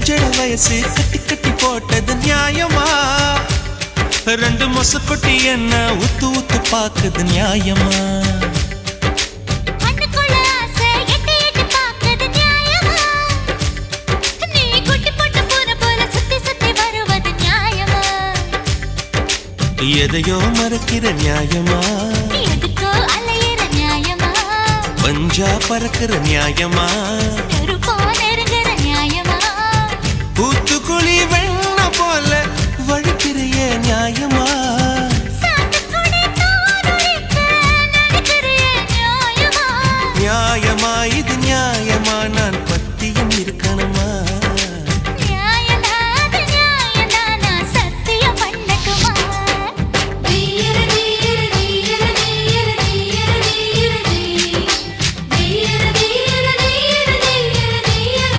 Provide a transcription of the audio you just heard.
ஜட வயசு கட்டி கட்டி போட்டது நியாயமா? ரெண்டு மொசக்குட்டி என்ன உத்து உத்து பாக்குது நியாயமா? எதையோ மறக்கிற நியாயமா? எதுக்கோ அலையிற நியாயமா? பஞ்சா பறக்கிற நியாயமா?